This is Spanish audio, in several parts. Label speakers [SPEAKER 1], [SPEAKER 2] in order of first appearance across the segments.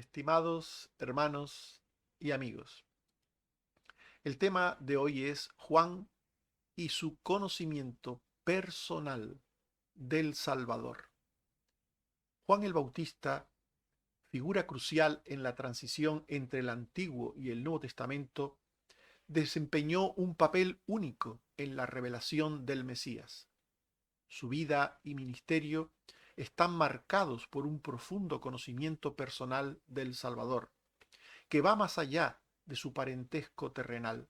[SPEAKER 1] Estimados hermanos y amigos, el tema de hoy es Juan y su conocimiento personal del Salvador. Juan el Bautista, figura crucial en la transición entre el Antiguo y el Nuevo Testamento, desempeñó un papel único en la revelación del Mesías. Su vida y ministerio están marcados por un profundo conocimiento personal del Salvador, que va más allá de su parentesco terrenal.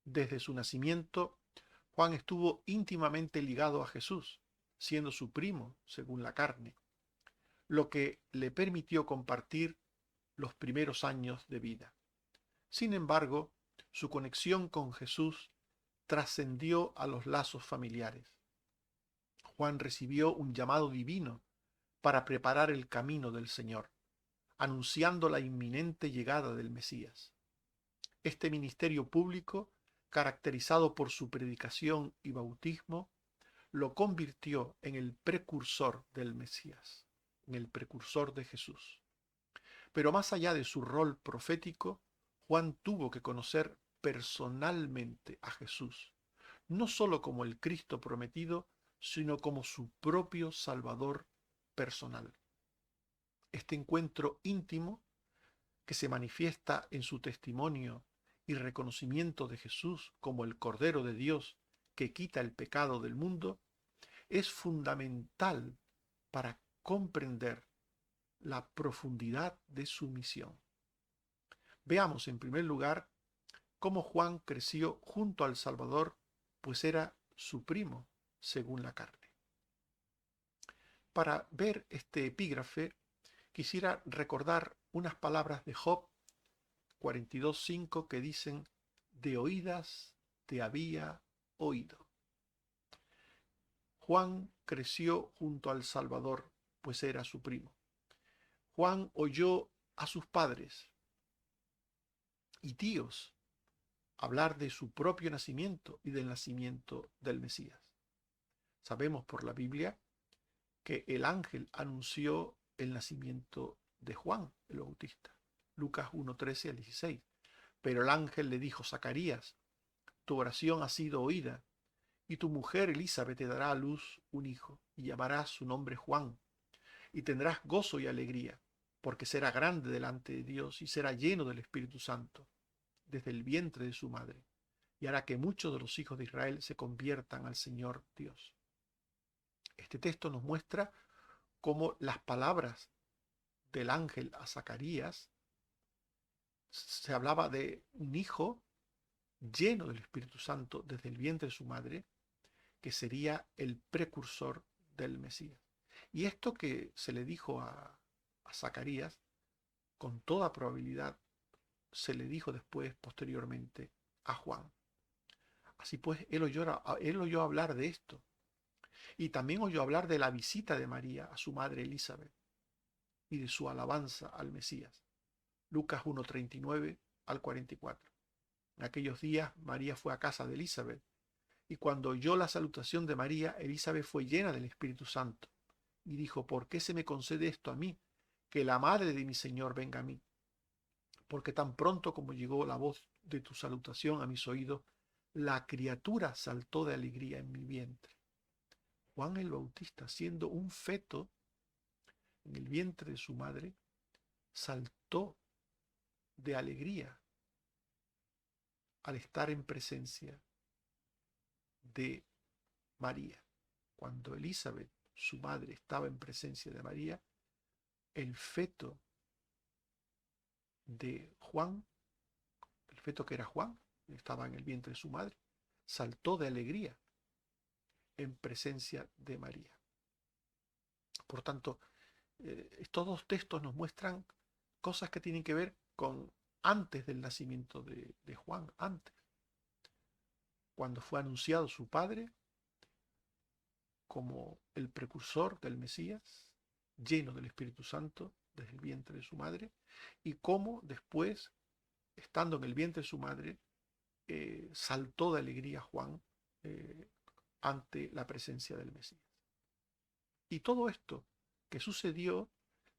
[SPEAKER 1] Desde su nacimiento, Juan estuvo íntimamente ligado a Jesús, siendo su primo según la carne, lo que le permitió compartir los primeros años de vida. Sin embargo, su conexión con Jesús trascendió a los lazos familiares. Juan recibió un llamado divino para preparar el camino del Señor, anunciando la inminente llegada del Mesías. Este ministerio público, caracterizado por su predicación y bautismo, lo convirtió en el precursor del Mesías, en el precursor de Jesús. Pero más allá de su rol profético, Juan tuvo que conocer personalmente a Jesús, no solo como el Cristo prometido, sino como su propio Salvador personal. Este encuentro íntimo, que se manifiesta en su testimonio y reconocimiento de Jesús como el Cordero de Dios que quita el pecado del mundo, es fundamental para comprender la profundidad de su misión. Veamos en primer lugar cómo Juan creció junto al Salvador, pues era su primo según la carne. Para ver este epígrafe, quisiera recordar unas palabras de Job 42:5 que dicen: de oídas te había oído. Juan creció junto al Salvador, pues era su primo. Juan oyó a sus padres y tíos hablar de su propio nacimiento y del nacimiento del Mesías. Sabemos por la Biblia que el ángel anunció el nacimiento de Juan el Bautista. Lucas 1:13 al 16. Pero el ángel le dijo: Zacarías, tu oración ha sido oída, y tu mujer Elizabeth te dará a luz un hijo, y llamarás su nombre Juan, y tendrás gozo y alegría, porque será grande delante de Dios y será lleno del Espíritu Santo, desde el vientre de su madre, y hará que muchos de los hijos de Israel se conviertan al Señor Dios. Este texto nos muestra cómo las palabras del ángel a Zacarías se hablaba de un hijo lleno del Espíritu Santo desde el vientre de su madre, que sería el precursor del Mesías. Y esto que se le dijo a Zacarías, con toda probabilidad, se le dijo después, posteriormente, a Juan. Así pues, él oyó hablar de esto. Y también oyó hablar de la visita de María a su madre Elizabeth y de su alabanza al Mesías. Lucas 1:39 al 44. En aquellos días María fue a casa de Elizabeth, y cuando oyó la salutación de María, Elizabeth fue llena del Espíritu Santo, y dijo: ¿por qué se me concede esto a mí, que la madre de mi Señor venga a mí? Porque tan pronto como llegó la voz de tu salutación a mis oídos, la criatura saltó de alegría en mi vientre. Juan el Bautista, siendo un feto en el vientre de su madre, saltó de alegría al estar en presencia de María. Cuando Elizabeth, su madre, estaba en presencia de María, el feto de Juan, el feto que era Juan, estaba en el vientre de su madre, saltó de alegría en presencia de María. Por tanto, estos dos textos nos muestran cosas que tienen que ver con antes del nacimiento de Juan, antes, cuando fue anunciado su padre como el precursor del Mesías, lleno del Espíritu Santo desde el vientre de su madre, y cómo después, estando en el vientre de su madre, saltó de alegría Juan eh, ante la presencia del Mesías. Y todo esto que sucedió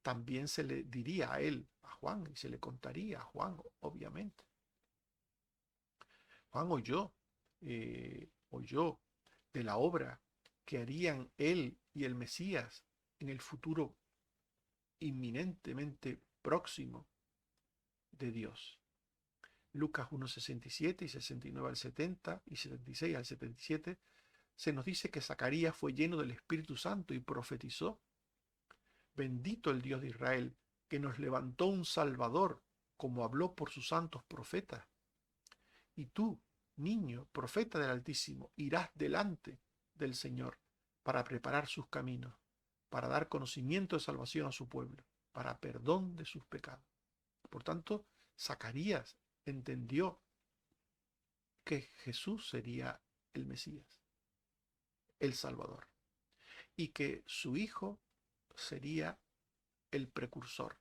[SPEAKER 1] también se le diría a él, a Juan y se le contaría a Juan, obviamente. Juan oyó de la obra que harían él y el Mesías en el futuro inminentemente próximo de Dios. Lucas 1:67 y 69 al 70 y 76 al 77 se nos dice que Zacarías fue lleno del Espíritu Santo y profetizó: bendito el Dios de Israel, que nos levantó un Salvador, como habló por sus santos profetas. Y tú, niño, profeta del Altísimo, irás delante del Señor para preparar sus caminos, para dar conocimiento de salvación a su pueblo, para perdón de sus pecados. Por tanto, Zacarías entendió que Jesús sería el Mesías, el Salvador, y que su hijo sería el precursor,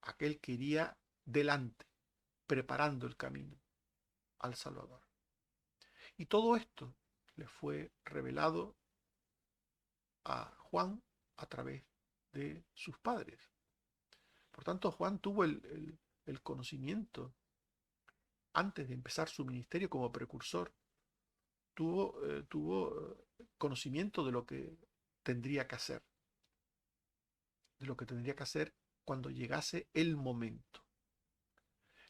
[SPEAKER 1] aquel que iría delante, preparando el camino al Salvador. Y todo esto le fue revelado a Juan a través de sus padres. Por tanto, Juan tuvo el conocimiento, antes de empezar su ministerio como precursor, tuvo conocimiento de lo que tendría que hacer, cuando llegase el momento.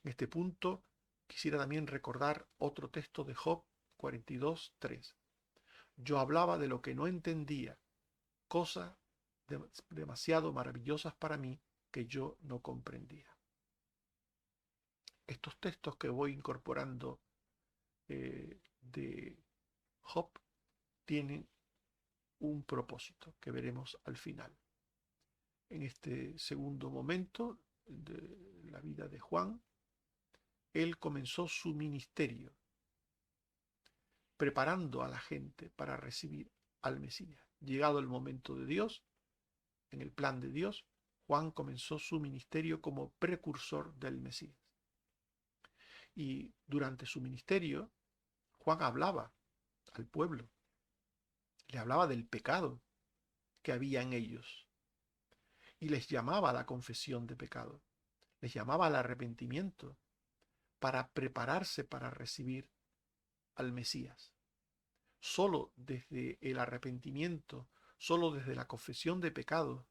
[SPEAKER 1] En este punto quisiera también recordar otro texto de Job 42:3. Yo hablaba de lo que no entendía, cosas demasiado maravillosas para mí que yo no comprendía. Estos textos que voy incorporando de Job tienen un propósito que veremos al final. En este segundo momento de la vida de Juan, él comenzó su ministerio, preparando a la gente para recibir al Mesías. Llegado el momento de Dios, en el plan de Dios, Juan comenzó su ministerio como precursor del Mesías. Y durante su ministerio, Juan hablaba al pueblo, le hablaba del pecado que había en ellos y les llamaba a la confesión de pecado, les llamaba al arrepentimiento para prepararse para recibir al Mesías. Solo desde el arrepentimiento, solo desde la confesión de pecado,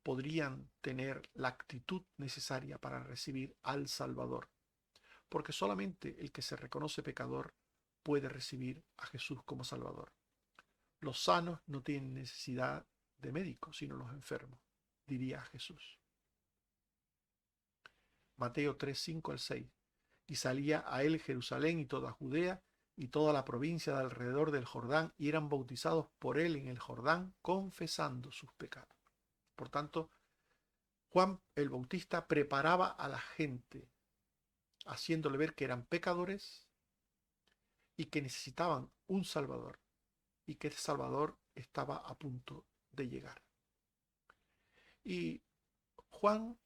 [SPEAKER 1] podrían tener la actitud necesaria para recibir al Salvador, porque solamente el que se reconoce pecador puede recibir a Jesús como Salvador. Los sanos no tienen necesidad de médicos, sino los enfermos, diría Jesús. Mateo 3:5 al 6. Y salía a él Jerusalén y toda Judea y toda la provincia de alrededor del Jordán, y eran bautizados por él en el Jordán, confesando sus pecados. Por tanto, Juan el Bautista preparaba a la gente, haciéndole ver que eran pecadores y que necesitaban un Salvador, y que ese Salvador estaba a punto de llegar. Y Juan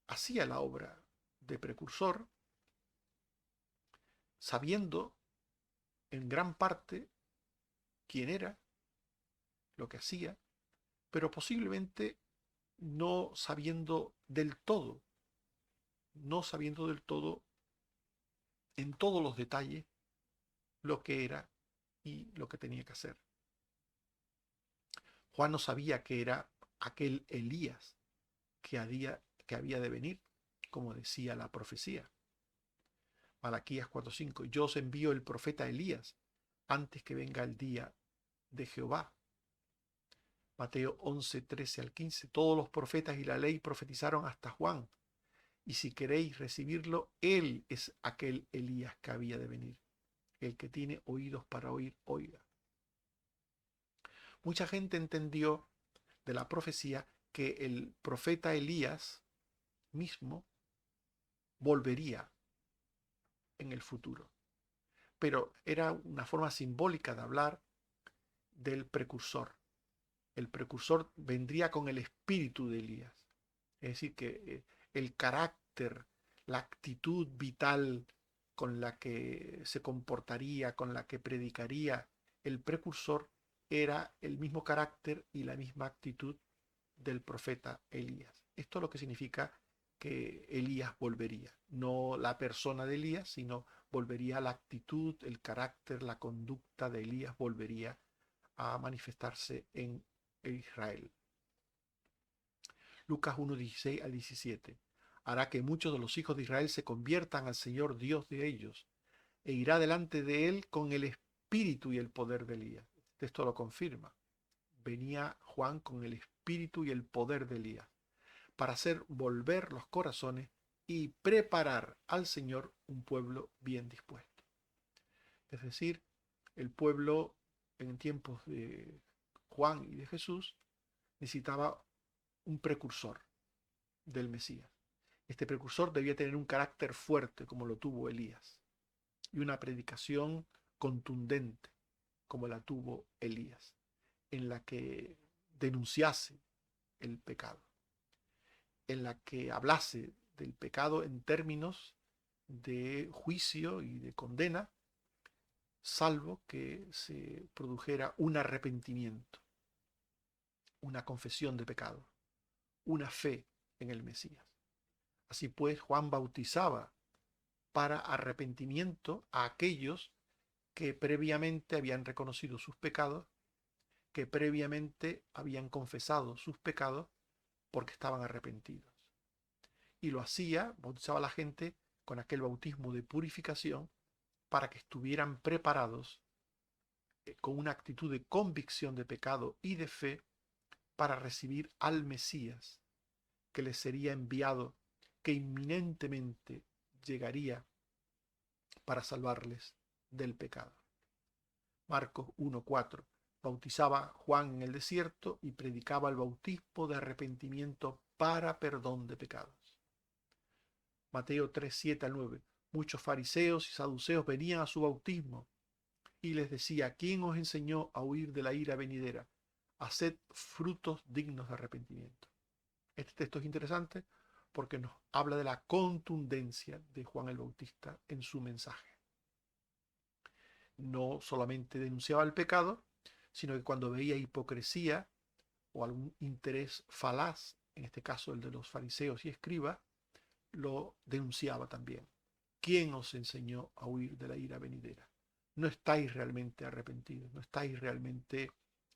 [SPEAKER 1] hacía la obra de precursor, sabiendo en gran parte quién era, lo que hacía, pero posiblemente no sabiendo del todo, en todos los detalles lo que era y lo que tenía que hacer. Juan no sabía que era aquel Elías que había de venir, como decía la profecía. Malaquías 4:5. Yo os envío el profeta Elías antes que venga el día de Jehová. Mateo 11:13 al 15. Todos los profetas y la ley profetizaron hasta Juan. Y si queréis recibirlo, él es aquel Elías que había de venir. El que tiene oídos para oír, oiga. Mucha gente entendió de la profecía que el profeta Elías mismo volvería en el futuro. Pero era una forma simbólica de hablar del precursor. El precursor vendría con el espíritu de Elías. Es decir, que el carácter, la actitud vital con la que se comportaría, con la que predicaría el precursor, era el mismo carácter y la misma actitud del profeta Elías. Esto es lo que significa que Elías volvería. No la persona de Elías, sino volvería la actitud, el carácter, la conducta de Elías volvería a manifestarse en Israel. Lucas 1, 16 al 17. Hará que muchos de los hijos de Israel se conviertan al Señor Dios de ellos, e irá delante de él con el espíritu y el poder de Elías. Esto lo confirma. Venía Juan con el espíritu y el poder de Elías, para hacer volver los corazones y preparar al Señor un pueblo bien dispuesto. Es decir, el pueblo en tiempos de Juan y de Jesús necesitaba un precursor del Mesías. Este precursor debía tener un carácter fuerte como lo tuvo Elías y una predicación contundente como la tuvo Elías, en la que denunciase el pecado, en la que hablase del pecado en términos de juicio y de condena, salvo que se produjera un arrepentimiento, una confesión de pecado, una fe en el Mesías. Así pues, Juan bautizaba para arrepentimiento a aquellos que previamente habían reconocido sus pecados, que previamente habían confesado sus pecados porque estaban arrepentidos. Y lo hacía, bautizaba a la gente con aquel bautismo de purificación para que estuvieran preparados con una actitud de convicción de pecado y de fe para recibir al Mesías que les sería enviado, que inminentemente llegaría para salvarles del pecado. Marcos 1:4. Bautizaba Juan en el desierto y predicaba el bautismo de arrepentimiento para perdón de pecados. Mateo 3:7-9. Muchos fariseos y saduceos venían a su bautismo y les decía: ¿quién os enseñó a huir de la ira venidera? Haced frutos dignos de arrepentimiento. Este texto es interesante porque nos habla de la contundencia de Juan el Bautista en su mensaje. No solamente denunciaba el pecado, sino que cuando veía hipocresía o algún interés falaz, en este caso el de los fariseos y escribas, lo denunciaba también. ¿Quién os enseñó a huir de la ira venidera? No estáis realmente arrepentidos, no estáis realmente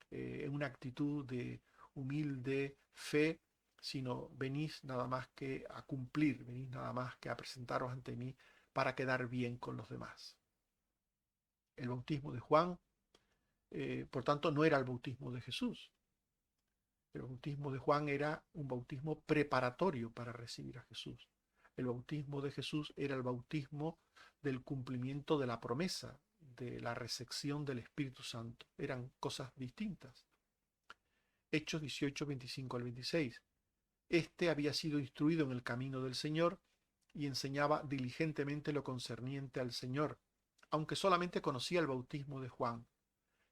[SPEAKER 1] en una actitud de humilde fe, sino venís nada más que a cumplir, venís nada más que a presentaros ante mí para quedar bien con los demás. El bautismo de Juan, por tanto, no era el bautismo de Jesús. El bautismo de Juan era un bautismo preparatorio para recibir a Jesús. El bautismo de Jesús era el bautismo del cumplimiento de la promesa, de la recepción del Espíritu Santo. Eran cosas distintas. Hechos 18, 25 al 26. Este había sido instruido en el camino del Señor y enseñaba diligentemente lo concerniente al Señor, aunque solamente conocía el bautismo de Juan,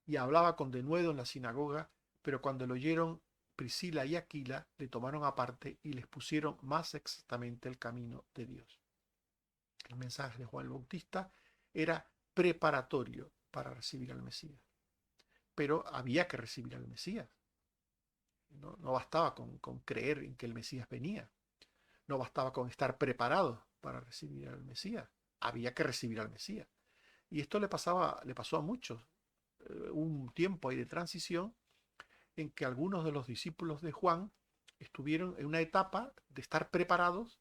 [SPEAKER 1] y hablaba con denuedo en la sinagoga, pero cuando lo oyeron Priscila y Aquila, le tomaron aparte y les pusieron más exactamente el camino de Dios. El mensaje de Juan el Bautista era preparatorio para recibir al Mesías, pero había que recibir al Mesías. No bastaba con creer en que el Mesías venía, no bastaba con estar preparados para recibir al Mesías, había que recibir al Mesías. Y esto le pasó a muchos. Un tiempo ahí de transición en que algunos de los discípulos de Juan estuvieron en una etapa de estar preparados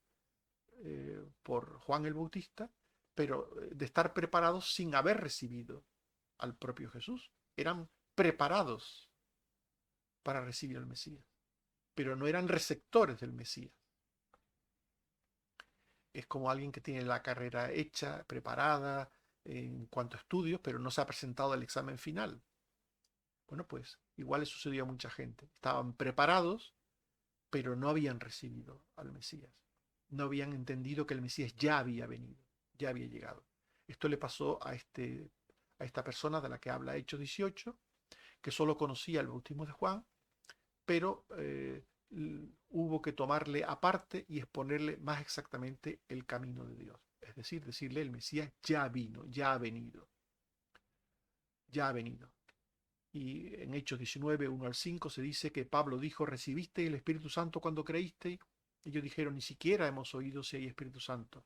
[SPEAKER 1] por Juan el Bautista, pero de estar preparados sin haber recibido al propio Jesús. Eran preparados para recibir al Mesías, pero no eran receptores del Mesías. Es como alguien que tiene la carrera hecha, preparada en cuanto a estudios, pero no se ha presentado al examen final. Bueno, pues igual le sucedió a mucha gente. Estaban preparados, pero no habían recibido al Mesías. No habían entendido que el Mesías ya había venido, ya había llegado. Esto le pasó a esta persona de la que habla Hechos 18, que solo conocía el bautismo de Juan, pero hubo que tomarle aparte y exponerle más exactamente el camino de Dios. Es decir, decirle: el Mesías ya vino, ya ha venido, ya ha venido. Y en Hechos 19, 1 al 5 se dice que Pablo dijo: ¿recibisteis el Espíritu Santo cuando creísteis? Ellos dijeron, ni siquiera hemos oído si hay Espíritu Santo.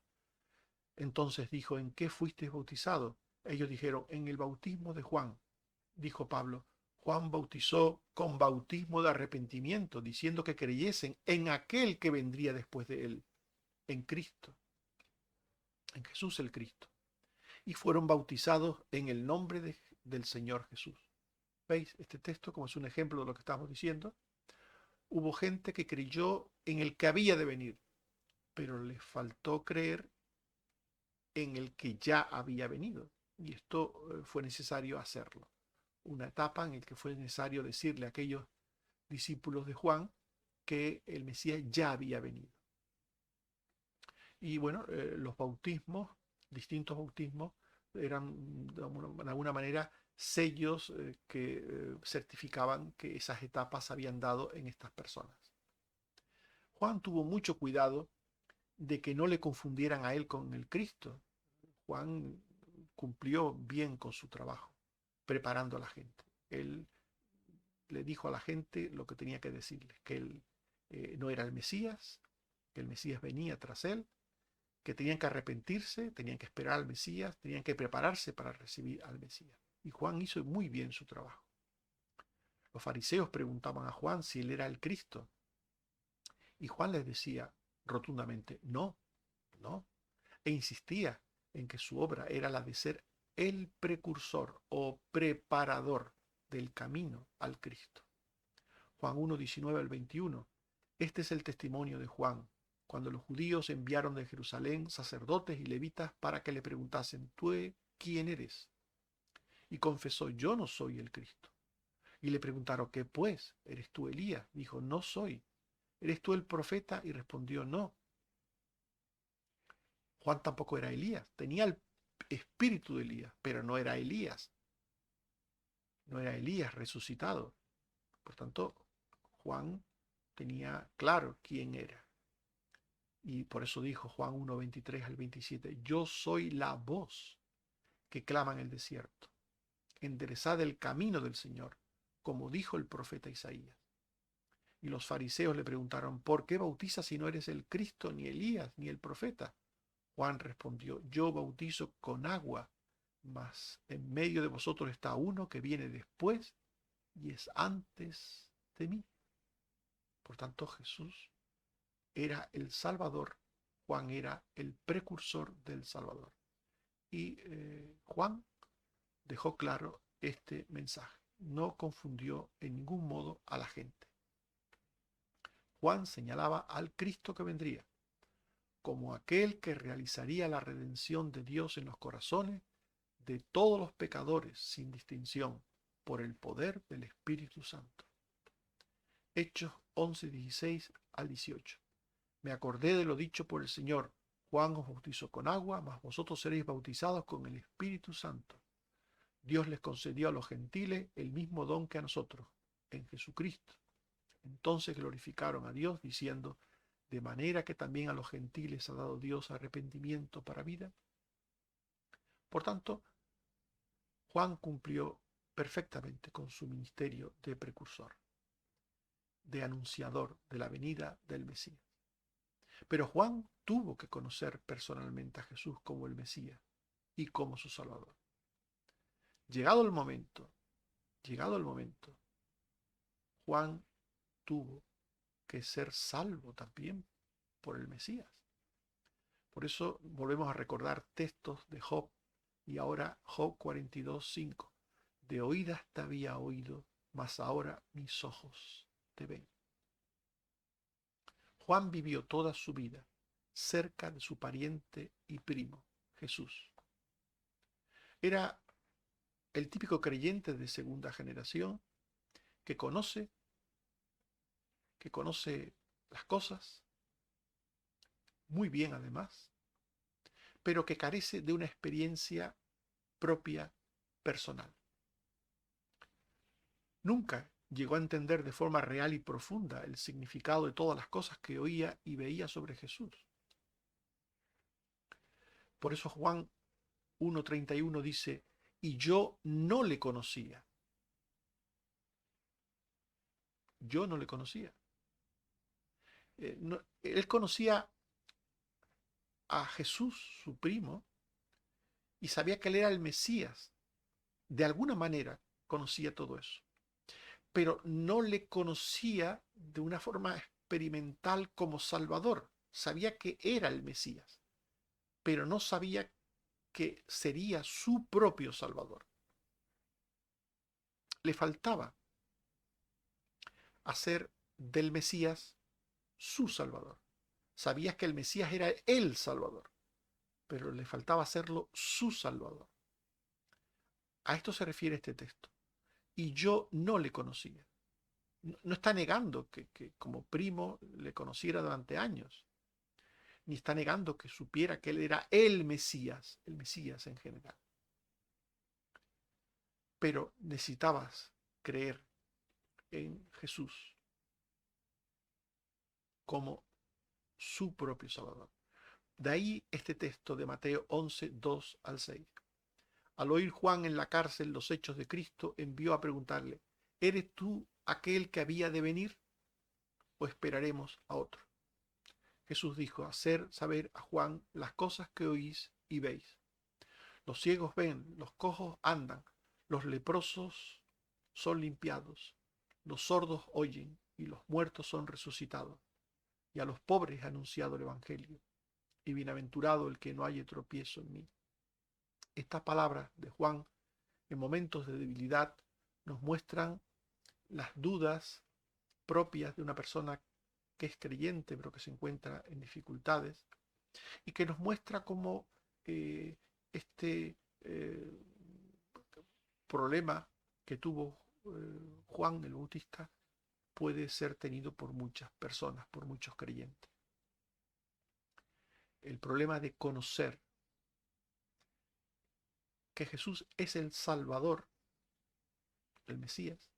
[SPEAKER 1] Entonces dijo, ¿en qué fuisteis bautizados? Ellos dijeron, en el bautismo de Juan. Dijo Pablo, Juan bautizó con bautismo de arrepentimiento, diciendo que creyesen en aquel que vendría después de él, en Cristo, en Jesús el Cristo. Y fueron bautizados en el nombre del Señor Jesús. ¿Veis? Este texto, como es un ejemplo de lo que estamos diciendo, hubo gente que creyó en el que había de venir, pero les faltó creer en el que ya había venido. Y esto fue necesario hacerlo. Una etapa en la que fue necesario decirle a aquellos discípulos de Juan que el Mesías ya había venido. Y bueno, los bautismos, distintos bautismos, eran de alguna manera sellos que certificaban que esas etapas habían dado en estas personas. Juan tuvo mucho cuidado de que no le confundieran a él con el Cristo. Juan cumplió bien con su trabajo, preparando a la gente. Él le dijo a la gente lo que tenía que decirles, que él no era el Mesías, que el Mesías venía tras él, que tenían que arrepentirse, tenían que esperar al Mesías, tenían que prepararse para recibir al Mesías. Y Juan hizo muy bien su trabajo. Los fariseos preguntaban a Juan si él era el Cristo. Y Juan les decía rotundamente, no, no. E insistía en que su obra era la de ser el precursor o preparador del camino al Cristo. Juan 1, 19 al 21. Este es el testimonio de Juan, cuando los judíos enviaron de Jerusalén sacerdotes y levitas para que le preguntasen, ¿tú quién eres? Y confesó, yo no soy el Cristo. Y le preguntaron, ¿qué pues? ¿Eres tú Elías? Dijo, no soy. ¿Eres tú el profeta? Y respondió, no. Juan tampoco era Elías, tenía el espíritu de Elías, pero no era Elías. No era Elías resucitado. Por tanto, Juan tenía claro quién era. Y por eso dijo Juan 1, 23 al 27, yo soy la voz que clama en el desierto. Enderezad el camino del Señor, como dijo el profeta Isaías. Y los fariseos le preguntaron, ¿por qué bautizas si no eres el Cristo, ni Elías, ni el profeta? Juan respondió, yo bautizo con agua, mas en medio de vosotros está uno que viene después y es antes de mí. Por tanto, Jesús era el Salvador, Juan era el precursor del Salvador. Y Juan dejó claro este mensaje, no confundió en ningún modo a la gente. Juan señalaba al Cristo que vendría, como aquel que realizaría la redención de Dios en los corazones de todos los pecadores sin distinción por el poder del Espíritu Santo. Hechos 11, 16 al 18. Me acordé de lo dicho por el Señor. Juan os bautizó con agua, mas vosotros seréis bautizados con el Espíritu Santo. Dios les concedió a los gentiles el mismo don que a nosotros, en Jesucristo. Entonces glorificaron a Dios diciendo, de manera que también a los gentiles ha dado Dios arrepentimiento para vida. Por tanto, Juan cumplió perfectamente con su ministerio de precursor, de anunciador de la venida del Mesías. Pero Juan tuvo que conocer personalmente a Jesús como el Mesías y como su Salvador. Llegado el momento, Juan tuvo que ser salvo también por el Mesías. Por eso volvemos a recordar textos de Job y ahora Job 42:5. De oídas te había oído, mas ahora mis ojos te ven. Juan vivió toda su vida cerca de su pariente y primo, Jesús. Era el típico creyente de segunda generación que conoce las cosas muy bien además, pero que carece de una experiencia propia personal. Nunca llegó a entender de forma real y profunda el significado de todas las cosas que oía y veía sobre Jesús. Por eso Juan 1:31 dice, y yo no le conocía. Yo no le conocía. él conocía a Jesús, su primo, y sabía que él era el Mesías. De alguna manera conocía todo eso, pero no le conocía de una forma experimental como Salvador. Sabía que era el Mesías, pero no sabía que sería su propio Salvador. Le faltaba hacer del Mesías su Salvador. Sabía que el Mesías era el Salvador, pero le faltaba hacerlo su Salvador. A esto se refiere este texto. Y yo no le conocía. No está negando que como primo le conociera durante años, ni está negando que supiera que él era el Mesías en general. Pero necesitabas creer en Jesús como su propio Salvador. De ahí este texto de Mateo 11, 2 al 6. Al oír Juan en la cárcel los hechos de Cristo, envió a preguntarle, ¿eres tú aquel que había de venir o esperaremos a otro? Jesús dijo, hacer saber a Juan las cosas que oís y veis. Los ciegos ven, los cojos andan, los leprosos son limpiados, los sordos oyen y los muertos son resucitados. Y a los pobres ha anunciado el Evangelio. Y bienaventurado el que no haya tropiezo en mí. Estas palabras de Juan en momentos de debilidad nos muestran las dudas propias de una persona que es creyente pero que se encuentra en dificultades y que nos muestra cómo este problema que tuvo Juan el Bautista puede ser tenido por muchas personas, por muchos creyentes. El problema de conocer que Jesús es el Salvador, el Mesías,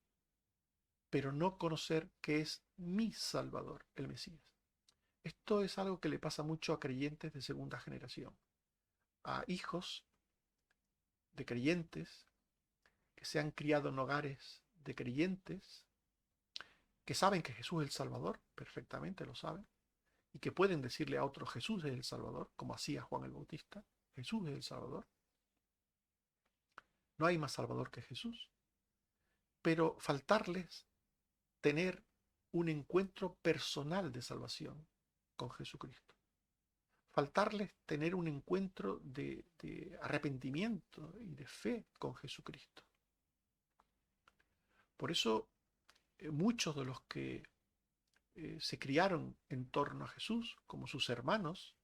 [SPEAKER 1] pero no conocer que es mi Salvador, el Mesías. Esto es algo que le pasa mucho a creyentes de segunda generación, a hijos de creyentes que se han criado en hogares de creyentes, que saben que Jesús es el Salvador, perfectamente lo saben, y que pueden decirle a otros Jesús es el Salvador, como hacía Juan el Bautista, Jesús es el Salvador. No hay más Salvador que Jesús. Pero faltarles tener un encuentro personal de salvación con Jesucristo. Faltarles tener un encuentro de arrepentimiento y de fe con Jesucristo. Por eso muchos de los que se criaron en torno a Jesús, como sus hermanos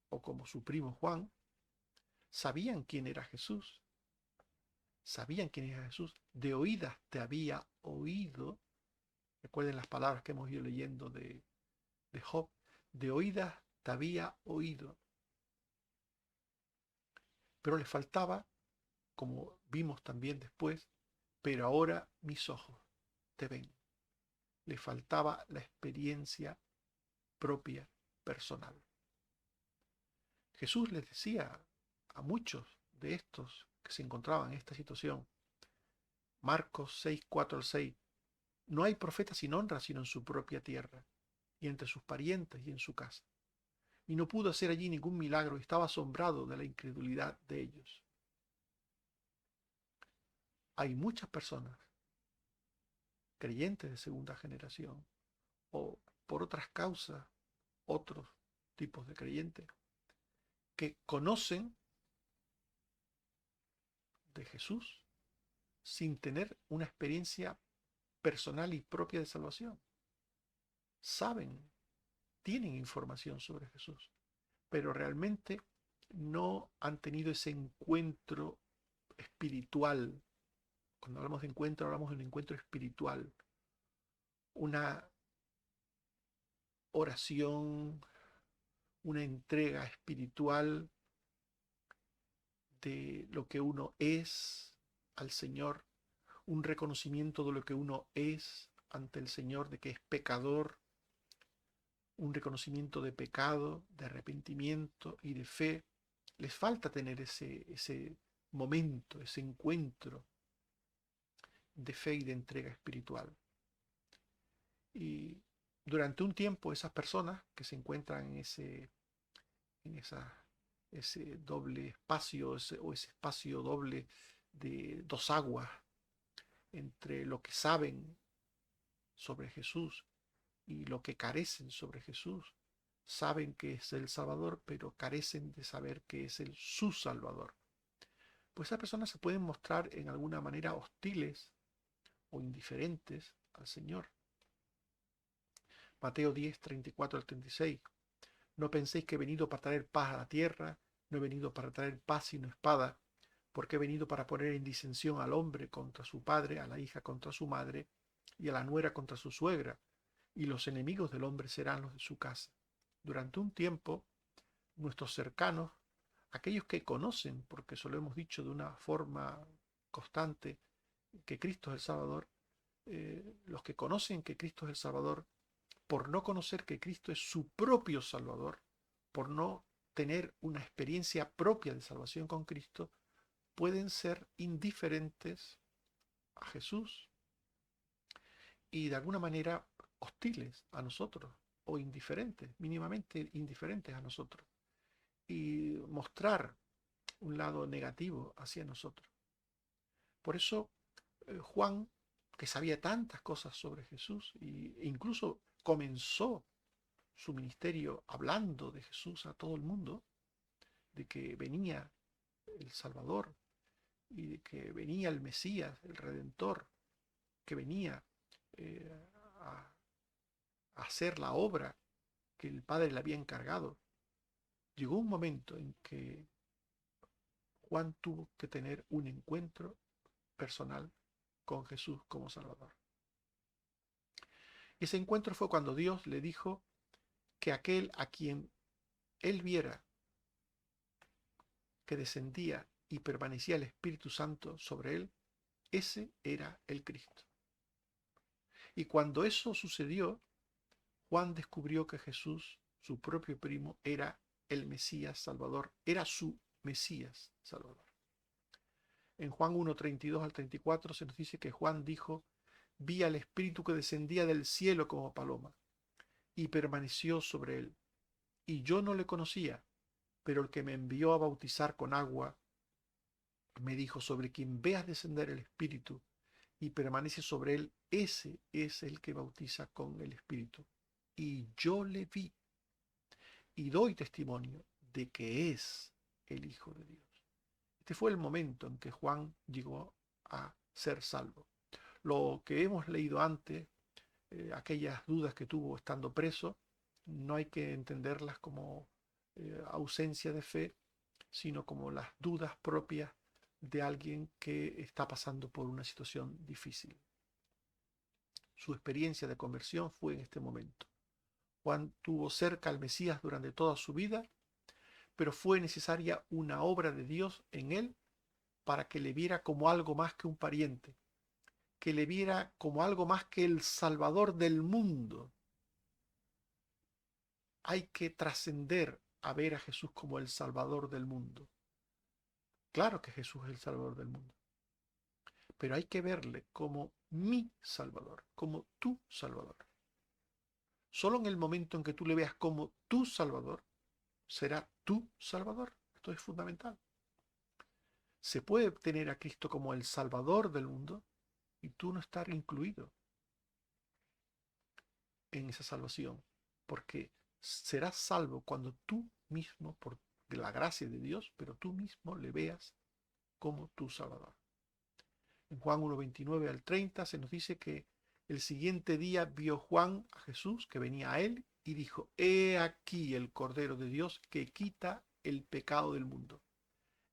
[SPEAKER 1] o como su primo Juan, sabían quién era Jesús. Sabían quién era Jesús. De oídas te había oído. Recuerden las palabras que hemos ido leyendo de Job. De oídas te había oído. Pero le faltaba, como vimos también después, pero ahora mis ojos te ven. Le faltaba la experiencia propia, personal. Jesús les decía a muchos de estos que se encontraban en esta situación, Marcos 6, 4 al 6, no hay profeta sin honra sino en su propia tierra, y entre sus parientes y en su casa. Y no pudo hacer allí ningún milagro y estaba asombrado de la incredulidad de ellos. Hay muchas personas, creyentes de segunda generación, o por otras causas, otros tipos de creyentes, que conocen de Jesús sin tener una experiencia personal y propia de salvación. Saben, tienen información sobre Jesús, pero realmente no han tenido ese encuentro espiritual. Cuando hablamos de encuentro, hablamos de un encuentro espiritual, una oración, una entrega espiritual de lo que uno es al Señor, un reconocimiento de lo que uno es ante el Señor, de que es pecador, un reconocimiento de pecado, de arrepentimiento y de fe. Les falta tener ese momento, ese encuentro de fe y de entrega espiritual. Y durante un tiempo esas personas que se encuentran en ese doble espacio o ese espacio doble de dos aguas entre lo que saben sobre Jesús y lo que carecen sobre Jesús, saben que es el Salvador, pero carecen de saber que es su Salvador. Pues esas personas se pueden mostrar en alguna manera hostiles o indiferentes al Señor. Mateo 10, 34 al 36. No penséis que he venido para traer paz a la tierra, no he venido para traer paz sino espada, porque he venido para poner en disensión al hombre contra su padre, a la hija contra su madre, y a la nuera contra su suegra, y los enemigos del hombre serán los de su casa. Durante un tiempo, nuestros cercanos, aquellos que conocen, porque eso lo hemos dicho de una forma constante, que Cristo es el Salvador, los que conocen que Cristo es el Salvador, por no conocer que Cristo es su propio Salvador, por no tener una experiencia propia de salvación con Cristo, pueden ser indiferentes a Jesús y de alguna manera hostiles a nosotros o indiferentes, mínimamente indiferentes a nosotros y mostrar un lado negativo hacia nosotros. Por eso Juan, que sabía tantas cosas sobre Jesús e incluso comenzó su ministerio hablando de Jesús a todo el mundo, de que venía el Salvador y de que venía el Mesías, el Redentor, que venía a hacer la obra que el Padre le había encargado. Llegó un momento en que Juan tuvo que tener un encuentro personal con Jesús como Salvador. Y ese encuentro fue cuando Dios le dijo que aquel a quien él viera que descendía y permanecía el Espíritu Santo sobre él, ese era el Cristo. Y cuando eso sucedió, Juan descubrió que Jesús, su propio primo, era el Mesías Salvador, era su Mesías Salvador. En Juan 1, 32 al 34 se nos dice que Juan dijo: vi al Espíritu que descendía del cielo como paloma y permaneció sobre él. Y yo no le conocía, pero el que me envió a bautizar con agua me dijo: sobre quien veas descender el Espíritu y permanece sobre él, ese es el que bautiza con el Espíritu. Y yo le vi y doy testimonio de que es el Hijo de Dios. Este fue el momento en que Juan llegó a ser salvo. Lo que hemos leído antes, aquellas dudas que tuvo estando preso, no hay que entenderlas como ausencia de fe, sino como las dudas propias de alguien que está pasando por una situación difícil. Su experiencia de conversión fue en este momento. Juan tuvo cerca al Mesías durante toda su vida, pero fue necesaria una obra de Dios en él para que le viera como algo más que un pariente, que le viera como algo más que el Salvador del mundo. Hay que trascender a ver a Jesús como el Salvador del mundo. Claro que Jesús es el Salvador del mundo, pero hay que verle como mi Salvador, como tu Salvador. Solo en el momento en que tú le veas como tu Salvador, será tu Salvador. Esto es fundamental. Se puede tener a Cristo como el Salvador del mundo y tú no estar incluido en esa salvación, porque serás salvo cuando tú mismo, por la gracia de Dios, pero tú mismo le veas como tu Salvador. En Juan 1, 29 al 30 se nos dice que el siguiente día vio Juan a Jesús que venía a él y dijo: he aquí el Cordero de Dios que quita el pecado del mundo.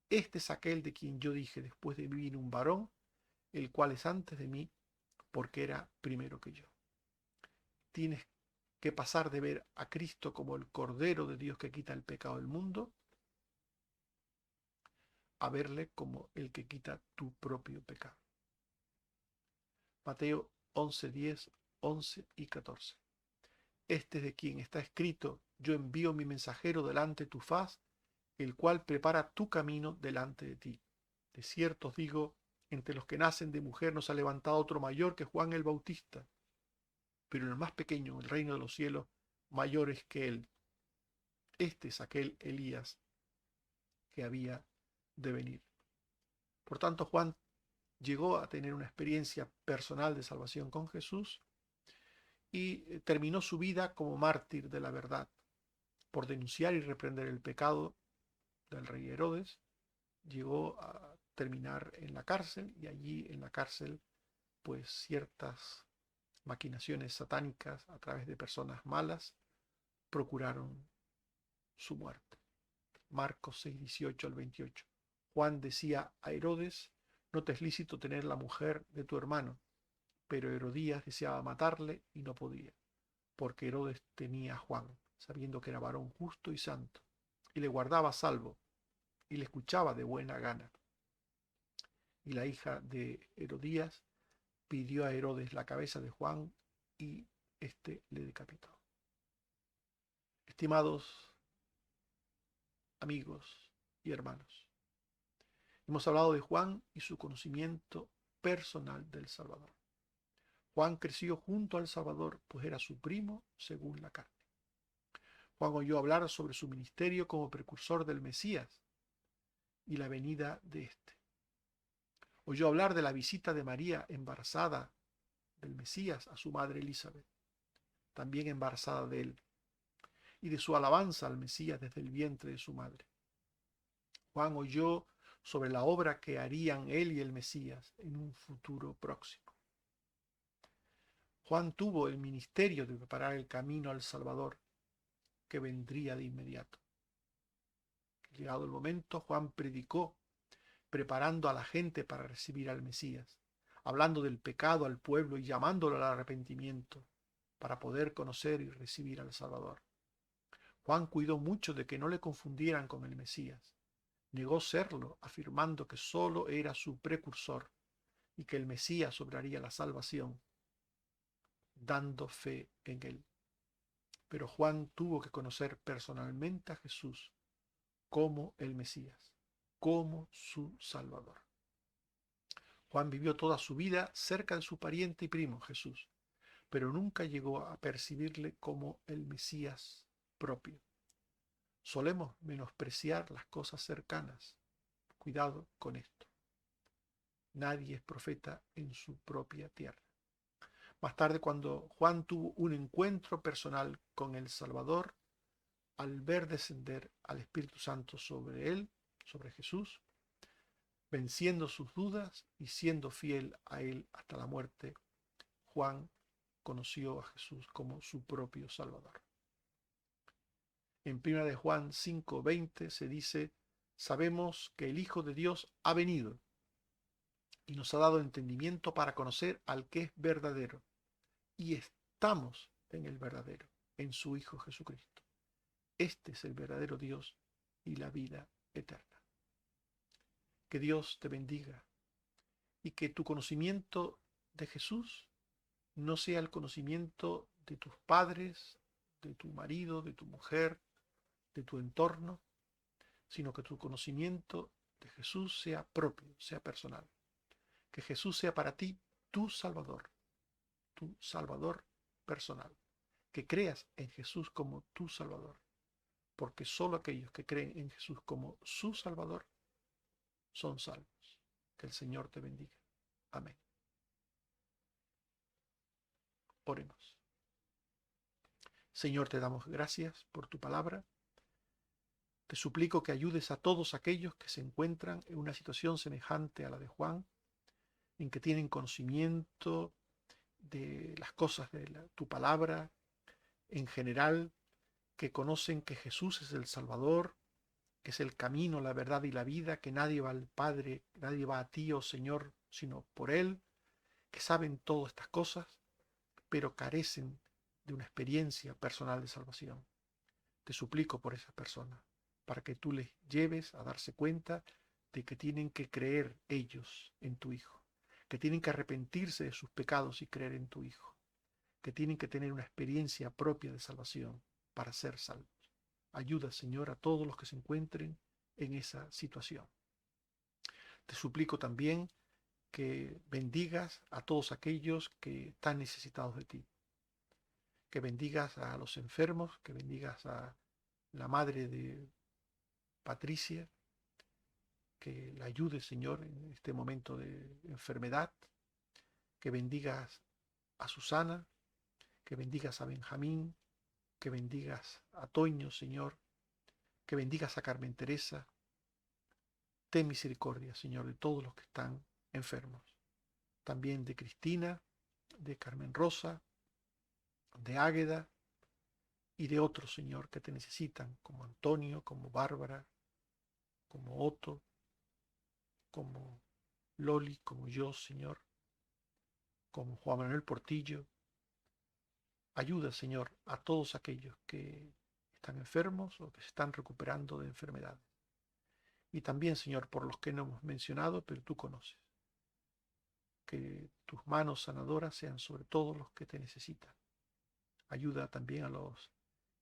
[SPEAKER 1] Este es aquel de quien yo dije: después de mí viene un varón, el cual es antes de mí, porque era primero que yo. Tienes que pasar de ver a Cristo como el Cordero de Dios que quita el pecado del mundo a verle como el que quita tu propio pecado. Mateo 11, 10, 11 y 14. Este es de quien está escrito: yo envío mi mensajero delante de tu faz, el cual prepara tu camino delante de ti. De cierto os digo, entre los que nacen de mujer no se ha levantado otro mayor que Juan el Bautista, pero en el más pequeño, el reino de los cielos, mayor es que él. Este es aquel Elías que había de venir. Por tanto, Juan llegó a tener una experiencia personal de salvación con Jesús y terminó su vida como mártir de la verdad, por denunciar y reprender el pecado del rey Herodes. Llegó a terminar en la cárcel, y allí en la cárcel pues ciertas maquinaciones satánicas a través de personas malas procuraron su muerte. Marcos 6, 18 al 28. Juan decía a Herodes: no te es lícito tener la mujer de tu hermano. Pero Herodías deseaba matarle y no podía, porque Herodes temía a Juan, sabiendo que era varón justo y santo, y le guardaba a salvo, y le escuchaba de buena gana. Y la hija de Herodías pidió a Herodes la cabeza de Juan, y éste le decapitó. Estimados amigos y hermanos, hemos hablado de Juan y su conocimiento personal del Salvador. Juan creció junto al Salvador, pues era su primo según la carne. Juan oyó hablar sobre su ministerio como precursor del Mesías y la venida de éste. Oyó hablar de la visita de María embarazada del Mesías a su madre Elizabeth, también embarazada de él, y de su alabanza al Mesías desde el vientre de su madre. Juan oyó sobre la obra que harían él y el Mesías en un futuro próximo. Juan tuvo el ministerio de preparar el camino al Salvador, que vendría de inmediato. Llegado el momento, Juan predicó, preparando a la gente para recibir al Mesías, hablando del pecado al pueblo y llamándolo al arrepentimiento, para poder conocer y recibir al Salvador. Juan cuidó mucho de que no le confundieran con el Mesías. Negó serlo, afirmando que sólo era su precursor y que el Mesías obraría la salvación, dando fe en él. Pero Juan tuvo que conocer personalmente a Jesús como el Mesías, como su Salvador. Juan vivió toda su vida cerca de su pariente y primo Jesús, pero nunca llegó a percibirle como el Mesías propio. Solemos menospreciar las cosas cercanas. Cuidado con esto. Nadie es profeta en su propia tierra. Más tarde, cuando Juan tuvo un encuentro personal con el Salvador, al ver descender al Espíritu Santo sobre él, sobre Jesús, venciendo sus dudas y siendo fiel a él hasta la muerte, Juan conoció a Jesús como su propio Salvador. En 1 de Juan 5:20 se dice: sabemos que el Hijo de Dios ha venido y nos ha dado entendimiento para conocer al que es verdadero, y estamos en el verdadero, en su Hijo Jesucristo. Este es el verdadero Dios y la vida eterna. Que Dios te bendiga y que tu conocimiento de Jesús no sea el conocimiento de tus padres, de tu marido, de tu mujer, de tu entorno, sino que tu conocimiento de Jesús sea propio, sea personal. Que Jesús sea para ti tu Salvador personal. Que creas en Jesús como tu Salvador, porque solo aquellos que creen en Jesús como su Salvador son salvos. Que el Señor te bendiga. Amén. Oremos. Señor, te damos gracias por tu palabra. Te suplico que ayudes a todos aquellos que se encuentran en una situación semejante a la de Juan, en que tienen conocimiento de las cosas de tu palabra en general, que conocen que Jesús es el Salvador, que es el camino, la verdad y la vida, que nadie va al Padre, nadie va a ti, oh Señor, sino por Él, que saben todas estas cosas, pero carecen de una experiencia personal de salvación. Te suplico por esas personas, para que tú les lleves a darse cuenta de que tienen que creer ellos en tu Hijo, que tienen que arrepentirse de sus pecados y creer en tu Hijo, que tienen que tener una experiencia propia de salvación para ser salvos. Ayuda, Señor, a todos los que se encuentren en esa situación. Te suplico también que bendigas a todos aquellos que están necesitados de ti, que bendigas a los enfermos, que bendigas a la madre de Patricia, que la ayude, Señor, en este momento de enfermedad, que bendigas a Susana, que bendigas a Benjamín, que bendigas a Toño, Señor, que bendigas a Carmen Teresa. Ten misericordia, Señor, de todos los que están enfermos. También de Cristina, de Carmen Rosa, de Águeda y de otros, Señor, que te necesitan, como Antonio, como Bárbara, como Otto, como Loli, como yo, Señor, como Juan Manuel Portillo. Ayuda, Señor, a todos aquellos que están enfermos o que se están recuperando de enfermedades. Y también, Señor, por los que no hemos mencionado, pero tú conoces. Que tus manos sanadoras sean sobre todos los que te necesitan. Ayuda también a los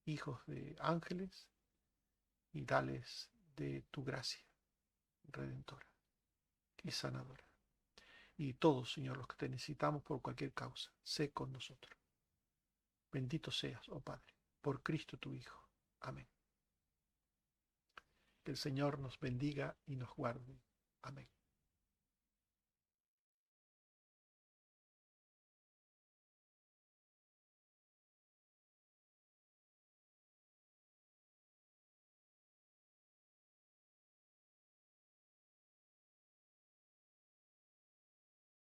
[SPEAKER 1] hijos de ángeles y dales de tu gracia redentora y sanadora. Y todos, Señor, los que te necesitamos por cualquier causa, sé con nosotros. Bendito seas, oh Padre, por Cristo tu Hijo. Amén. Que el Señor nos bendiga y nos guarde. Amén.